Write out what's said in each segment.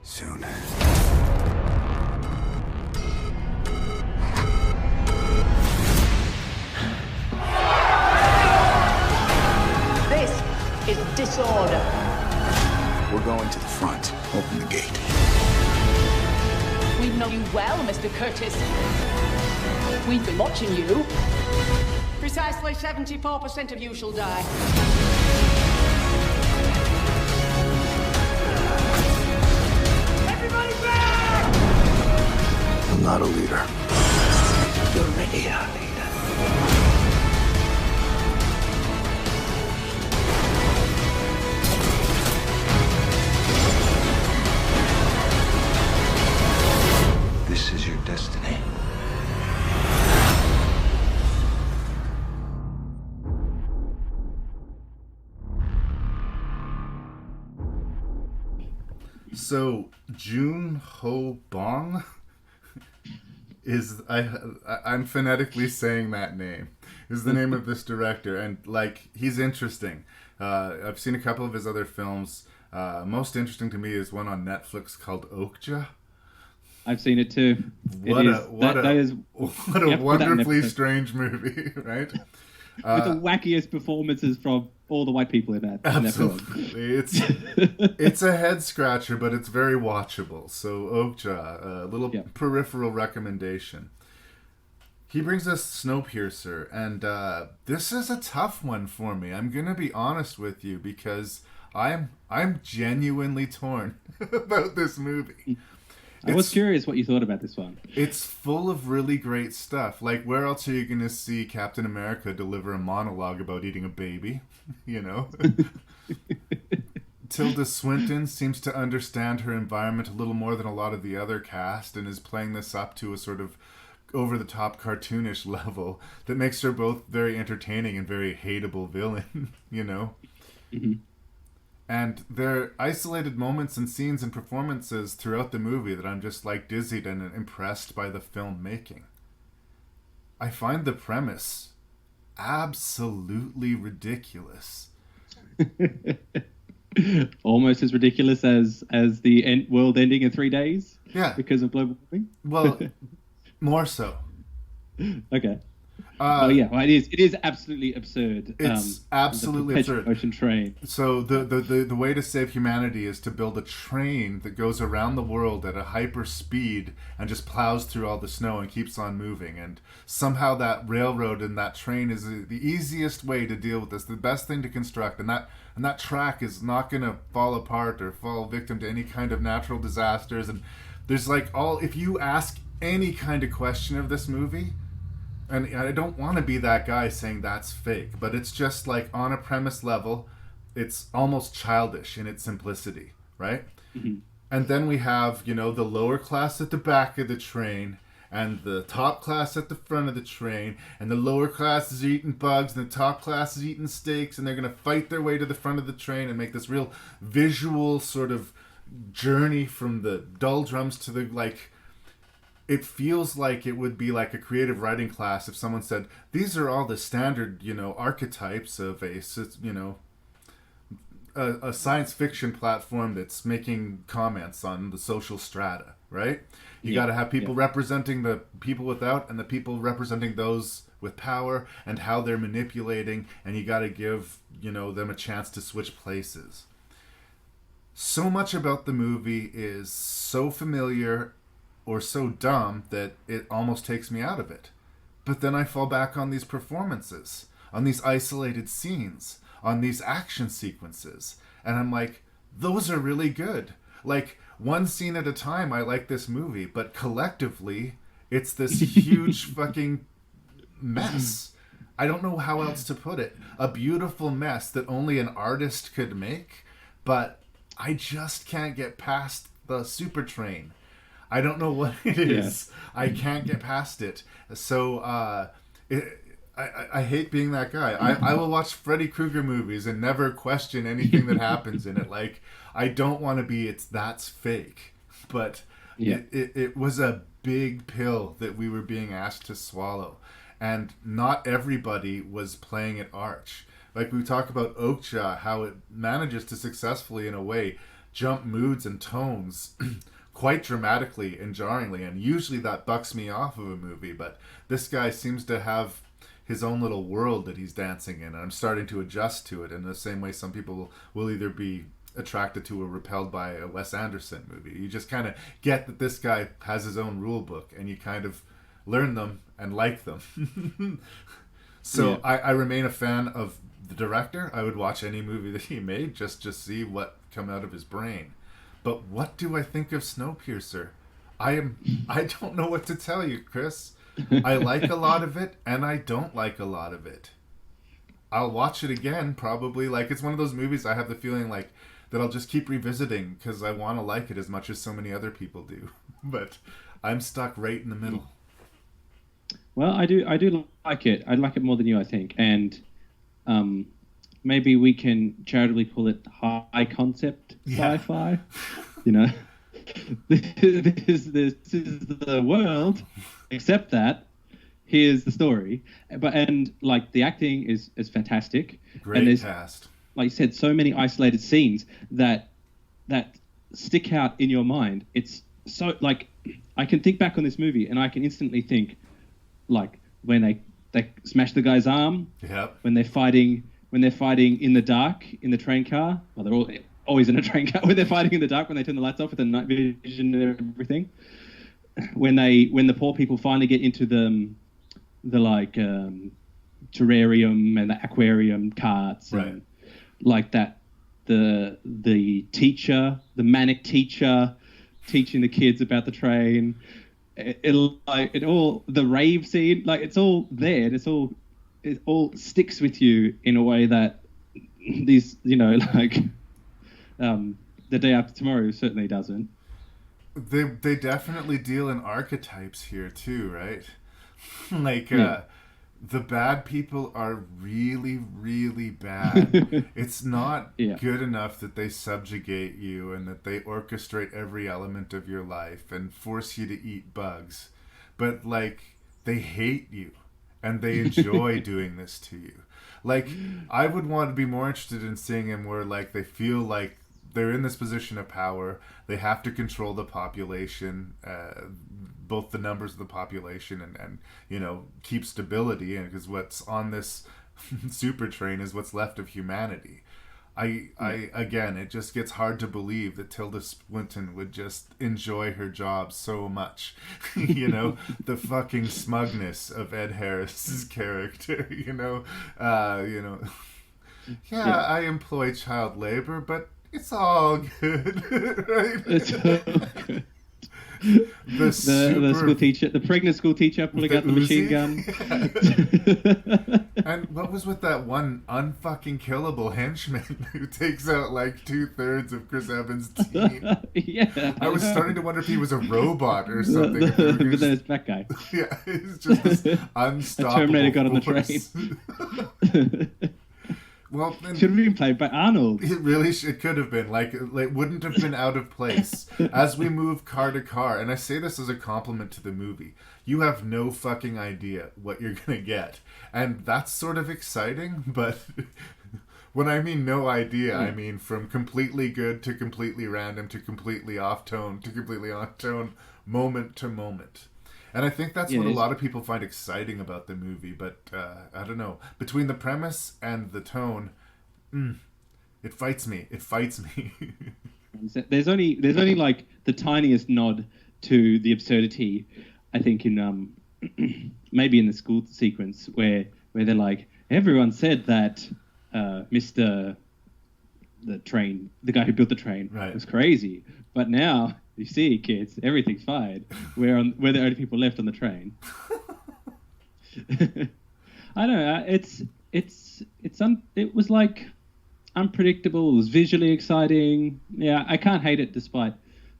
soon. This is disorder. We're going to the front. Open the gate. We know you well, Mr. Curtis. We've been watching you. Precisely 74% of you shall die. Everybody back! I'm not a leader. You're already a leader. This is your destiny. So Jun Ho Bong is I'm phonetically saying that name is the name of this director, and like he's interesting. I've seen a couple of his other films. Most interesting to me is one on Netflix called Okja. I've seen it too. What a wonderfully strange movie, right? With the wackiest performances from all the white people in that. Absolutely, it's a head scratcher, but it's very watchable. So Okja, a little peripheral recommendation. He brings us Snowpiercer, and this is a tough one for me. I'm gonna be honest with you because I'm genuinely torn about this movie. I was curious what you thought about this one. It's full of really great stuff. Like, where else are you going to see Captain America deliver a monologue about eating a baby? You know? Tilda Swinton seems to understand her environment a little more than a lot of the other cast and is playing this up to a sort of over-the-top cartoonish level that makes her both very entertaining and very hateable villain, you know? Mm-hmm. And there are isolated moments and scenes and performances throughout the movie that I'm just like dizzied and impressed by the filmmaking. I find the premise absolutely ridiculous. Almost as ridiculous as the world ending in 3 days? Yeah. Because of global warming? Well, more so. Okay. It is absolutely absurd. It's absolutely absurd. Ocean train. So the way to save humanity is to build a train that goes around the world at a hyper speed and just plows through all the snow and keeps on moving. And somehow that railroad and that train is the easiest way to deal with this, the best thing to construct. And that track is not going to fall apart or fall victim to any kind of natural disasters. And there's if you ask any kind of question of this movie, and I don't want to be that guy saying that's fake, but it's just like on a premise level, it's almost childish in its simplicity, right? Mm-hmm. And then we have, the lower class at the back of the train and the top class at the front of the train, and the lower class is eating bugs and the top class is eating steaks, and they're going to fight their way to the front of the train and make this real visual sort of journey from the doldrums to the it feels like it would be like a creative writing class if someone said, these are all the standard, archetypes of a science fiction platform that's making comments on the social strata, right? You got to have people representing the people without and the people representing those with power and how they're manipulating, and you got to give, them a chance to switch places. So much about the movie is so familiar or so dumb that it almost takes me out of it. But then I fall back on these performances, on these isolated scenes, on these action sequences, and I'm like, those are really good. Like, one scene at a time, I like this movie, but collectively, it's this huge fucking mess. I don't know how else to put it. A beautiful mess that only an artist could make, but I just can't get past the super train. I don't know what it is. Yeah. I can't get past it. So I hate being that guy. I will watch Freddy Krueger movies and never question anything that happens in it. Like, I don't want to be, that's fake. But it was a big pill that we were being asked to swallow. And not everybody was playing it arch. Like we talk about Okja, how it manages to successfully, in a way, jump moods and tones quite dramatically and jarringly, and usually that bucks me off of a movie, but this guy seems to have his own little world that he's dancing in, and I'm starting to adjust to it in the same way some people will either be attracted to or repelled by a Wes Anderson movie. You just kind of get that this guy has his own rule book, and you kind of learn them and like them. So I remain a fan of the director. I would watch any movie that he made just see what come out of his brain. But what do I think of Snowpiercer? I don't know what to tell you, Chris. I like a lot of it, and I don't like a lot of it. I'll watch it again, probably. Like, it's one of those movies I have the feeling like that I'll just keep revisiting because I want to like it as much as so many other people do. But I'm stuck right in the middle. Well, I do like it. I like it more than you, I think. And maybe we can charitably call it high concept sci-fi. You know, this is the world, except that here's the story. And like the acting is fantastic. Great and cast. Like you said, so many isolated scenes that stick out in your mind. It's so like I can think back on this movie and I can instantly think like when they smash the guy's arm. Yep. When they're fighting in the dark in the train car. Well, they're always in a train car. When they're fighting in the dark, when they turn the lights off with the night vision and everything. When the poor people finally get into the terrarium and the aquarium carts, right? And like that, the teacher, the manic teacher, teaching the kids about the train. It all the rave scene, like it's all there. And it all sticks with you in a way that these, you know, like The Day After Tomorrow certainly doesn't. They definitely deal in archetypes here too, right? Like the bad people are really, really bad. It's not good enough that they subjugate you and that they orchestrate every element of your life and force you to eat bugs. But, like, they hate you and they enjoy doing this to you. Like, I would want to be more interested in seeing them where, like, they feel like they're in this position of power. They have to control the population, both the numbers of the population and you know, keep stability, and because what's on this super train is what's left of humanity. I again, it just gets hard to believe that Tilda Swinton would just enjoy her job so much. You know, the fucking smugness of Ed Harris's character. You know, I employ child labor, but it's all good, right? It's all good. The school teacher, the pregnant school teacher pulling out the machine gun. And what was with that one unfucking killable henchman who takes out like 2/3 of Chris Evans' team? Yeah. I was starting to wonder if he was a robot or something. But then it's that guy. Yeah, he's just this unstoppable Terminator got on the force. train. Well, should have been played by Arnold. It could have been. Like, wouldn't have been out of place. As we move car to car, and I say this as a compliment to the movie, you have no fucking idea what you're going to get. And that's sort of exciting, but when I mean no idea, I mean from completely good to completely random to completely off-tone to completely on-tone, moment to moment. And I think that's what a lot of people find exciting about the movie, but I don't know. Between the premise and the tone, it fights me. It fights me. There's only like the tiniest nod to the absurdity, I think, in maybe in the school sequence where they're like, everyone said that the guy who built the train was crazy, but now you see, kids, everything's fine. We're the only people left on the train. I don't know. It was like unpredictable. It was visually exciting. Yeah, I can't hate it despite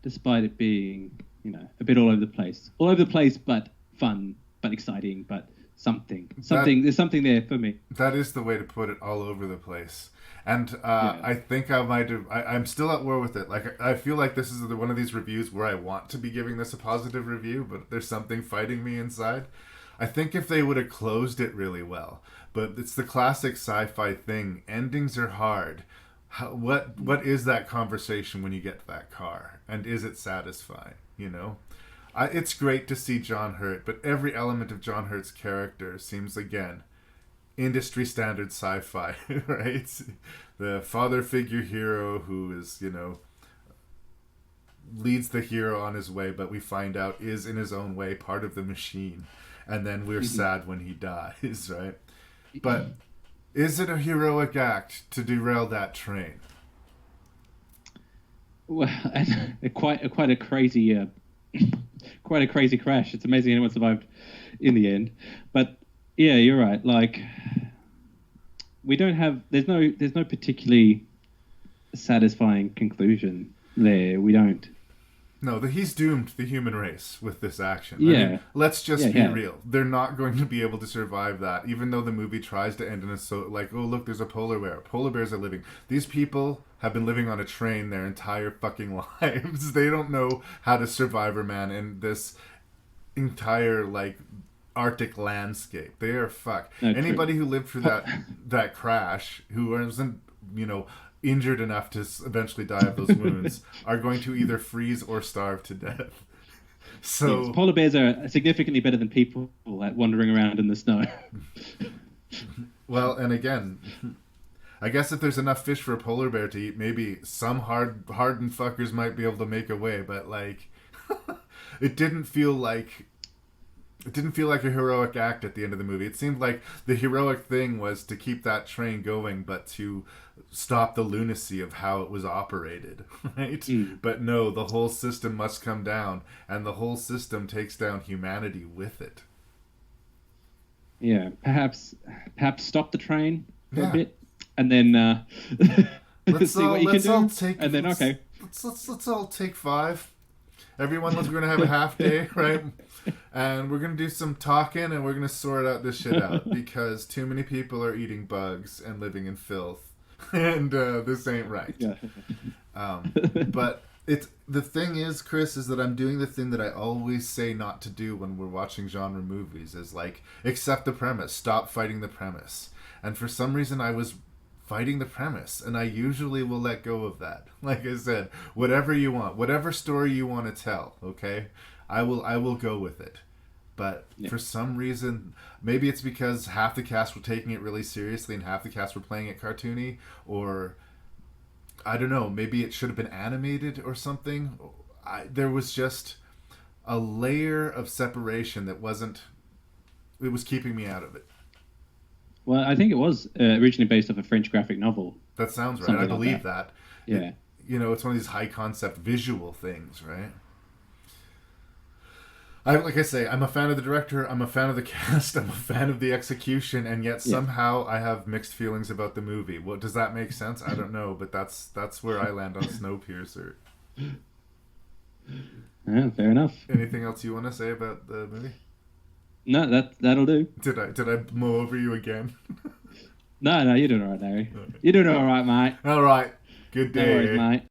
it being, you know, a bit all over the place. All over the place, but fun, but exciting, but something. There's something there for me. That is the way to put it. All over the place. And I think I might have... I'm still at war with it. Like, I feel like this is one of these reviews where I want to be giving this a positive review, but there's something fighting me inside. I think if they would have closed it really well. But it's the classic sci-fi thing. Endings are hard. what is that conversation when you get to that car, and is it satisfying? You know, it's great to see John Hurt, but every element of John Hurt's character seems, again, industry standard sci-fi, right? The father figure hero who is, you know, leads the hero on his way, but we find out is in his own way part of the machine, and then we're sad when he dies, right? But is it a heroic act to derail that train? Well, quite a crazy, quite a crazy crash. It's amazing anyone survived in the end. But yeah, you're right. Like, we don't have. There's no particularly satisfying conclusion there. We don't. No, he's doomed the human race with this action. Yeah. I mean, let's just be real. They're not going to be able to survive that, even though the movie tries to end in a like, oh, look, there's a polar bear. Polar bears are living. These people have been living on a train their entire fucking lives. They don't know how to survive, man, in this entire, like, Arctic landscape. They are fucked. No, anybody who lived through that crash, who wasn't, you know, injured enough to eventually die of those wounds, are going to either freeze or starve to death. So yes, polar bears are significantly better than people at wandering around in the snow. Well, and again, I guess if there's enough fish for a polar bear to eat, maybe some hardened fuckers might be able to make a way. But like, it didn't feel like a heroic act at the end of the movie. It seemed like the heroic thing was to keep that train going, but to stop the lunacy of how it was operated, right? But no, the whole system must come down, and the whole system takes down humanity with it. Yeah, perhaps stop the train for a bit, and then let's see what you can do. And then let's all take 5. Everyone, we're gonna have a half day, right? And we're going to do some talking, and we're going to sort out this shit out, because too many people are eating bugs and living in filth, and this ain't right. Yeah. But the thing is, Chris, is that I'm doing the thing that I always say not to do when we're watching genre movies, is like, accept the premise, stop fighting the premise. And for some reason I was fighting the premise, and I usually will let go of that. Like I said, whatever you want, whatever story you want to tell, okay? I will go with it. But for some reason, maybe it's because half the cast were taking it really seriously and half the cast were playing it cartoony, or I don't know, maybe it should have been animated or something. There was just a layer of separation that it was keeping me out of it. Well, I think it was originally based off a French graphic novel. That sounds right. I believe that. Yeah. It's one of these high concept visual things, right? Like I say, I'm a fan of the director, I'm a fan of the cast, I'm a fan of the execution, and yet somehow I have mixed feelings about the movie. What does that make sense? I don't know, but that's where I land on Snowpiercer. Yeah, fair enough. Anything else you want to say about the movie? No, that'll do. Did I mow over you again? No, you're doing all right, Larry. You're doing all right, mate. All right. Good day. No worries, mate.